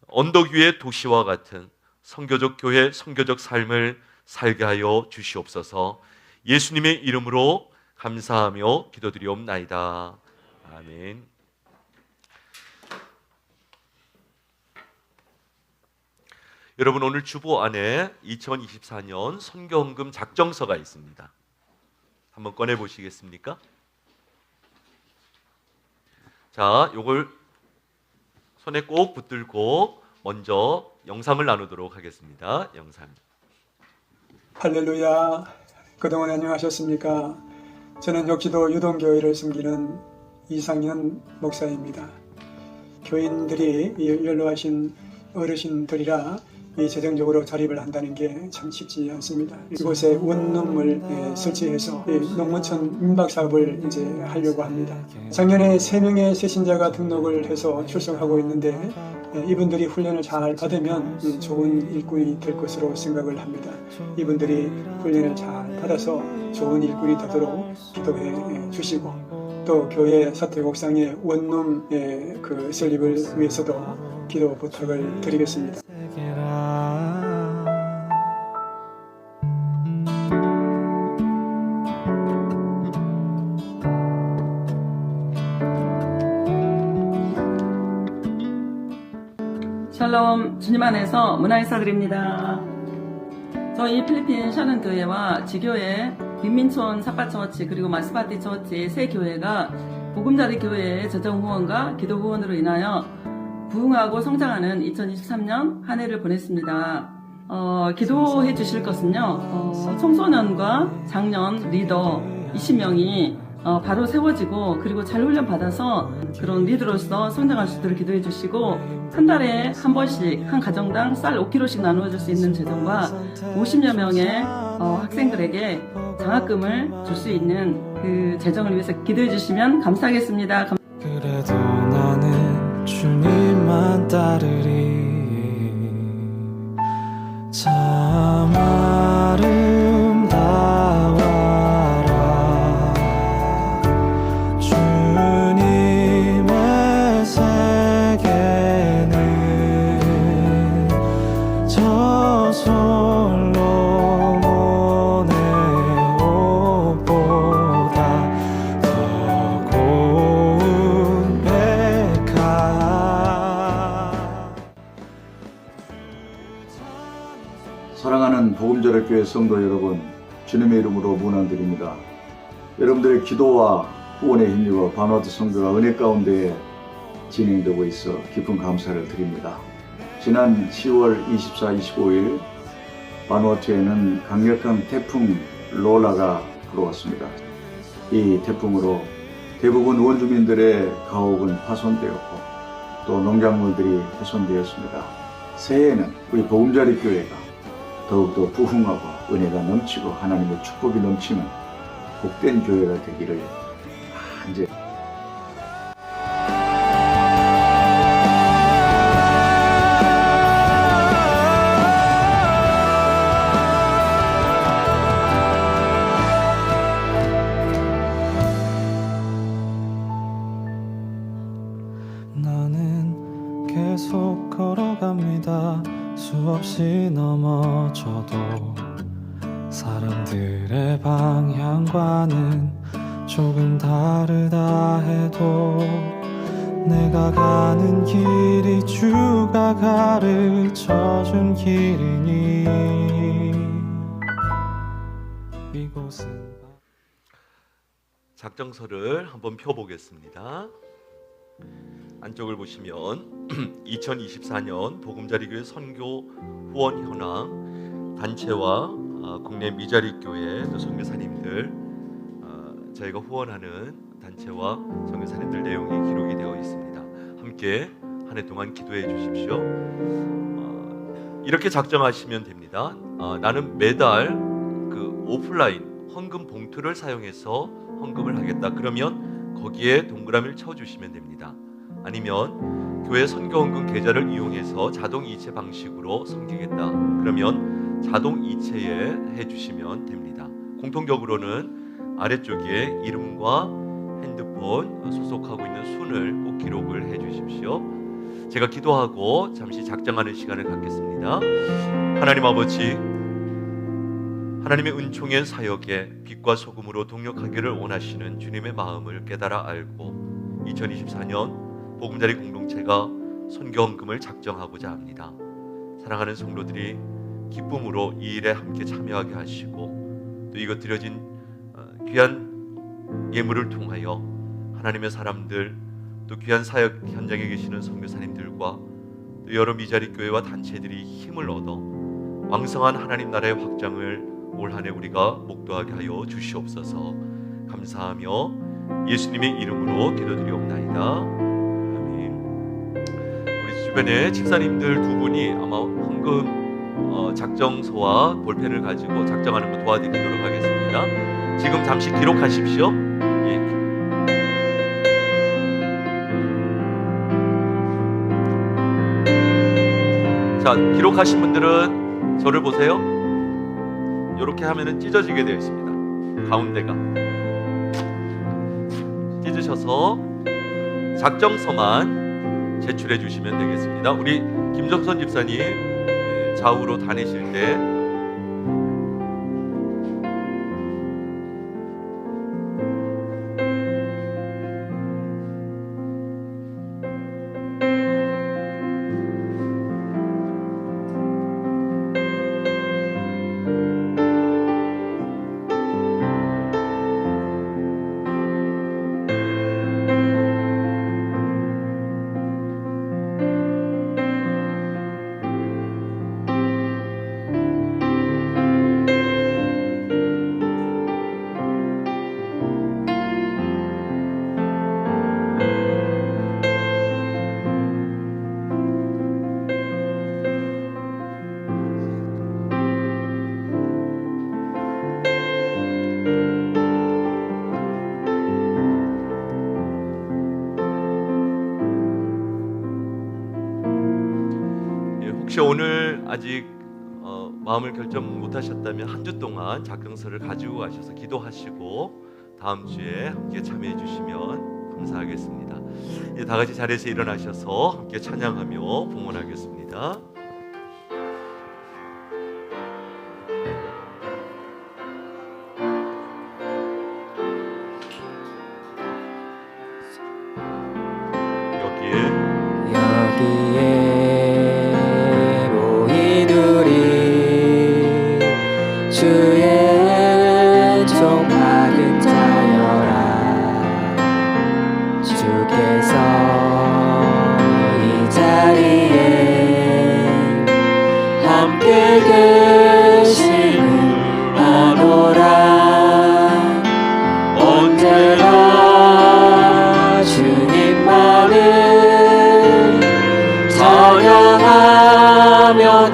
언덕 위의 도시와 같은 선교적 교회, 선교적 삶을 살게 하여 주시옵소서. 예수님의 이름으로 감사하며 기도드리옵나이다. 아멘. 여러분, 오늘 주보 안에 2024년 선교헌금 작정서가 있습니다. 한번 꺼내 보시겠습니까? 자, 요걸 손에 꼭 붙들고 먼저 영상을 나누도록 하겠습니다. 영상. 할렐루야. 그동안 안녕하셨습니까? 저는 욕지도 유동교회를 섬기는 이상현 목사입니다. 교인들이 연로하신 어르신들이라 이 재정적으로 자립을 한다는 게 참 쉽지 않습니다. 이곳에 원룸을 설치해서 농문촌 민박사업을 이제 하려고 합니다. 작년에 3명의 새신자가 등록을 해서 출석하고 있는데 이분들이 훈련을 잘 받으면 좋은 일꾼이 될 것으로 생각을 합니다. 이분들이 훈련을 잘 받아서 좋은 일꾼이 되도록 기도해 주시고 또 교회 사택옥상의 원룸의 그 설립을 위해서도 기도 부탁을 드리겠습니다. 샬롬, 주님 안에서 문화인사드립니다. 저희 필리핀 샤른교회와 지교회, 빈민촌 사파처치 그리고 마스파티 처치 세 교회가 보금자리 교회의 재정 후원과 기도 후원으로 인하여 부흥하고 성장하는 2023년 한 해를 보냈습니다. 기도해 주실 것은요, 청소년과 장년 리더 20명이 바로 세워지고 그리고 잘 훈련 받아서 그런 리더로서 성장할 수 있도록 기도해 주시고 한 달에 한 번씩 한 가정당 쌀 5kg씩 나누어 줄 수 있는 재정과 50여 명의 학생들에게 장학금을 줄 수 있는 그 재정을 위해서 기도해 주시면 감사하겠습니다. 그래도 나는 주님만 따르리. 참 아름다워라 주님의 세계는 저 솔로몬의 옷보다 더 고운 백화. 사랑하는 복음자력교회 성도 여러분, 주님의 이름으로 문안드립니다. 여러분들의 기도와 후원에 힘입어 바누아투 선교가 은혜 가운데 진행되고 있어 깊은 감사를 드립니다. 지난 10월 24, 25일 바누아투에는 강력한 태풍 롤라가 불어왔습니다. 이 태풍으로 대부분 원주민들의 가옥은 파손되었고 또 농작물들이 훼손되었습니다. 새해에는 우리 복음자리 교회가 더욱더 부흥하고 은혜가 넘치고 하나님의 축복이 넘치는 복된 교회가 되기를 간절히 나는 계속 걸어갑니다. 수없이 넘어져도 사람들의 방향과는 조금 다르다 해도 내가 가는 길이 주가 가르쳐준 길이니 이곳은 작정서를 한번 펴보겠습니다. 안쪽을 보시면 2024년 보금자리교회 선교 후원 현황 단체와 국내 미자리교회 또 선교사님들 저희가 후원하는 단체와 선교사님들 내용이 기록이 되어 있습니다. 함께 한 해 동안 기도해 주십시오. 이렇게 작정하시면 됩니다. 나는 매달 그 오프라인 헌금 봉투를 사용해서 헌금을 하겠다. 그러면 거기에 동그라미를 쳐주시면 됩니다. 아니면 교회 선교헌금 계좌를 이용해서 자동 이체 방식으로 섬기겠다. 그러면 자동 이체에 해주시면 됩니다. 공통적으로는 아래쪽에 이름과 핸드폰 소속하고 있는 순을 꼭 기록을 해주십시오. 제가 기도하고 잠시 작정하는 시간을 갖겠습니다. 하나님 아버지, 하나님의 은총의 사역에 빛과 소금으로 동력하기를 원하시는 주님의 마음을 깨달아 알고 2024년 보금자리 공동체가 선교헌금을 작정하고자 합니다. 사랑하는 성도들이 기쁨으로 이 일에 함께 참여하게 하시고 또 이것 드려진 귀한 예물을 통하여 하나님의 사람들 또 귀한 사역 현장에 계시는 선교사님들과 또 여러 미자리 교회와 단체들이 힘을 얻어 왕성한 하나님 나라의 확장을 올 한 해 우리가 목도하게 하여 주시옵소서. 감사하며 예수님의 이름으로 기도드리옵나이다. 아멘. 우리 주변에 집사님들 두 분이 아마 헌금 작정서와 볼펜을 가지고 작정하는 거 도와드리도록 하겠습니다. 지금 잠시 기록하십시오. 예. 자, 기록하신 분들은 저를 보세요. 이렇게 하면은 찢어지게 되어 있습니다. 가운데가 찢으셔서 작정서만 제출해 주시면 되겠습니다. 우리 김정선 집사님 좌우로 다니실 때 혹시 오늘 아직 마음을 결정 못하셨다면 한 주 동안 작정서를 가지고 가셔서 기도하시고 다음 주에 함께 참여해 주시면 감사하겠습니다. 이제 다 같이 자리에서 일어나셔서 함께 찬양하며 봉헌하겠습니다. 여기에 모인 우리 주의 종 받은 자여라. 주께서 이 자리에 함께 계심을 아노라. 언제나 주님만을 찬양하며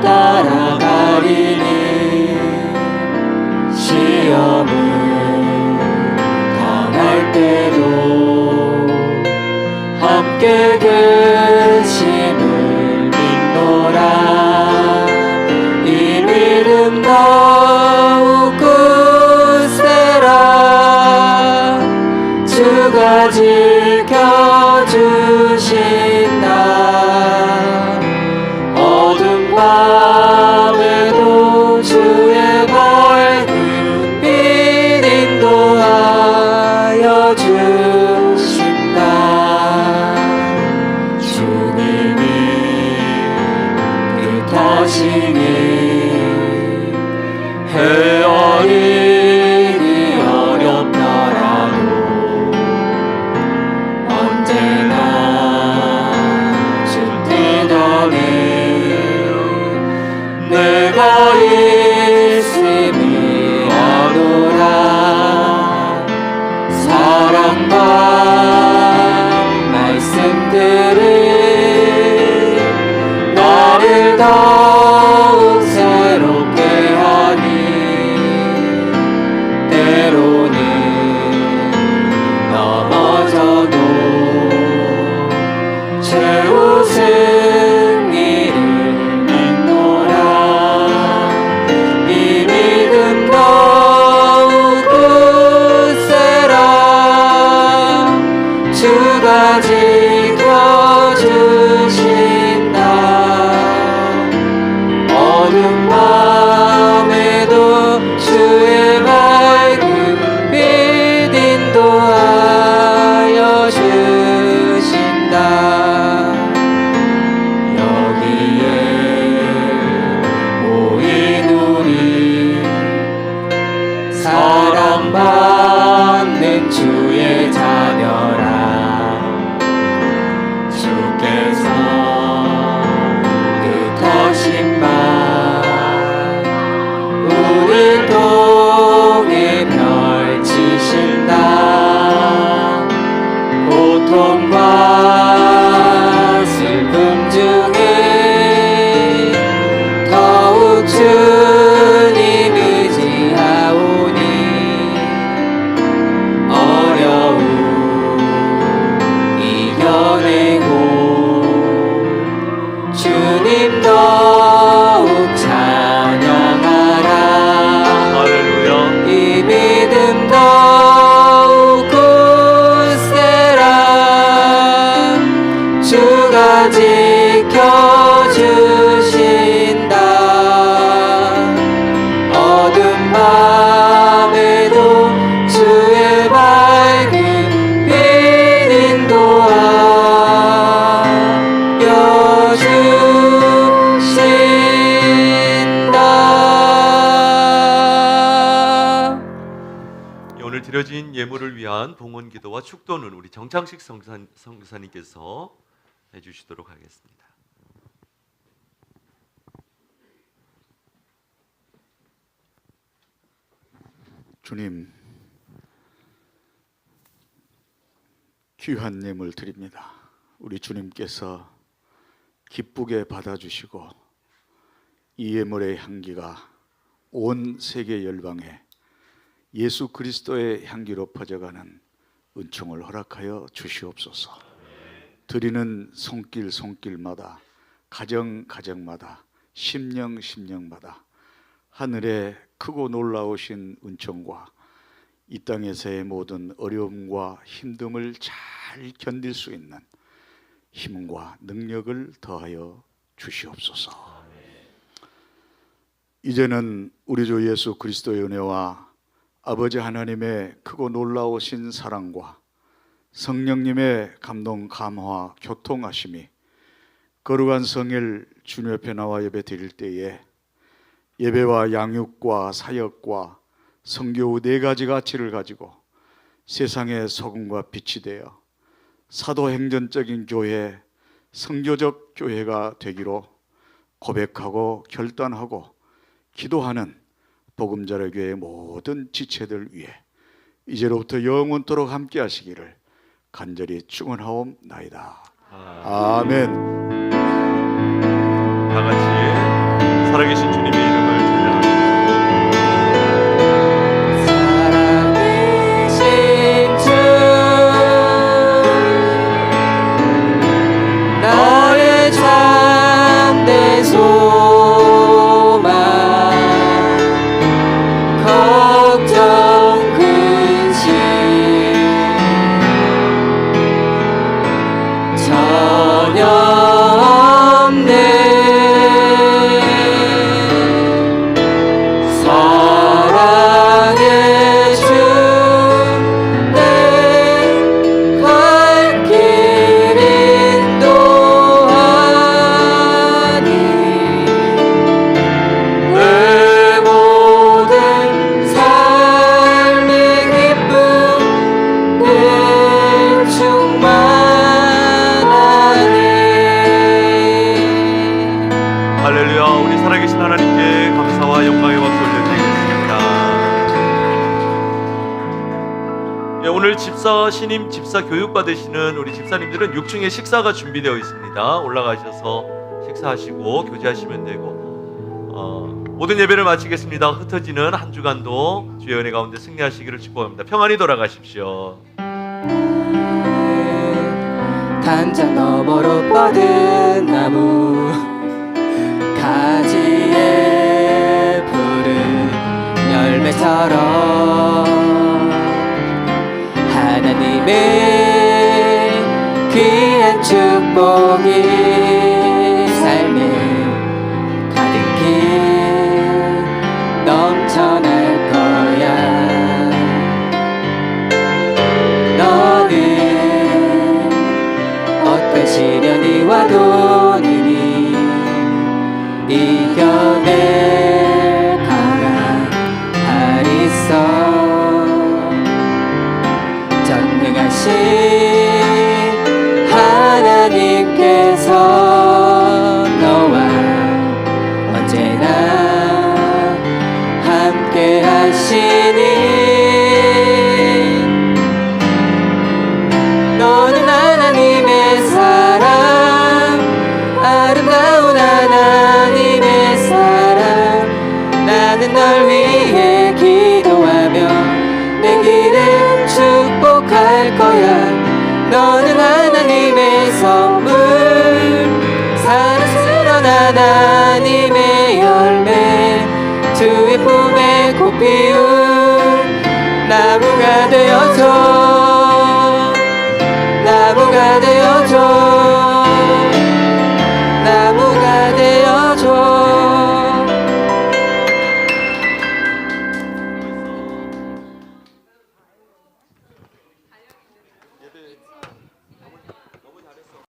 따라가리니 시험을 당할 때도 함께 계심을 믿노라. 이 믿음 더욱 굳세라. 주가 지켜주신다. 어둠 밤에도 주의 밝은 빛 인도하여 주신다. 주님이 뜻하시니 헤아리기 어렵더라도 언제나 주 뜻안에 내가 있음이 아노라. 사랑과 말씀들이 나를 더욱 새롭게 하니 때로는 넘어져도 최후 승리를 믿노라. 이 믿음 더욱 굳세라. 주가 지켜주신다. 어둠 밤에도 주의 밝은 빛 인도하여 주신다. 여기에 모인 우리 사랑받는 주의 자녀라. 고통과 슬픔 중에 더욱 주님 의지하오니 어려움 이겨내고 주님 더욱 찬양하라. 할렐루야. 이 믿음 더욱 굳세라. 주가 지켜주신다. 어두운 밤에도 주의 밝은 빛 인도하여 주신다. 오늘 드려진 예물을 위한 봉헌 기도와 축도는 우리 정창식 성사님께서 해주시도록 하겠습니다. 주님, 귀한 예물 드립니다. 우리 주님께서 기쁘게 받아주시고 이 예물의 향기가 온 세계 열방에 예수 그리스도의 향기로 퍼져가는 은총을 허락하여 주시옵소서. 드리는 손길마다, 가정마다, 심령마다 하늘의 크고 놀라우신 은총과 이 땅에서의 모든 어려움과 힘듦을 잘 견딜 수 있는 힘과 능력을 더하여 주시옵소서. 이제는 우리 주 예수 그리스도의 은혜와 아버지 하나님의 크고 놀라우신 사랑과 성령님의 감동, 감화, 교통하심이 거룩한 성일 주님 옆에 나와 예배 드릴 때에 예배와 양육과 사역과 선교 네 가지 가치를 가지고 세상의 소금과 빛이 되어 사도행전적인 교회, 선교적 교회가 되기로 고백하고 결단하고 기도하는 복음자의 교회의 모든 지체들 위해 이제로부터 영원토록 함께 하시기를 간절히 축원하옵나이다. 아멘. 다 같이 살아계신 주님의 이름을 찬양합니다. 살아계신 주 너의 참된 소망 걱정 근심 전혀 없네. 사랑의 주 내 갈 길 인도하니 내 모든 삶의 기쁨 늘 충만하니. 할렐루야. 우리 살아계신 하나님께 감사와 영광의 박수 올려드리겠습니다. 예, 오늘 집사 신임 집사 교육 받으시는 우리 집사님들은 6층에 식사가 준비되어 있습니다. 올라가셔서 식사하시고 교제하시면 되고 모든 예배를 마치겠습니다. 흩어지는 한 주간도 주의 은혜 가운데 승리하시기를 축복합니다. 평안히 돌아가십시오. 단장 너머로 뻗은 나무 가지에 푸른 열매처럼 하나님의 귀한 축복이 삶에 가득히 넘쳐날 거야. 너는 어떤 시련이 와도 능히 이겨낼 강한 팔 있어. 전능하신 하나님께서 너와 언제나 함께 하시니 너는 주의 품에 꼭 피우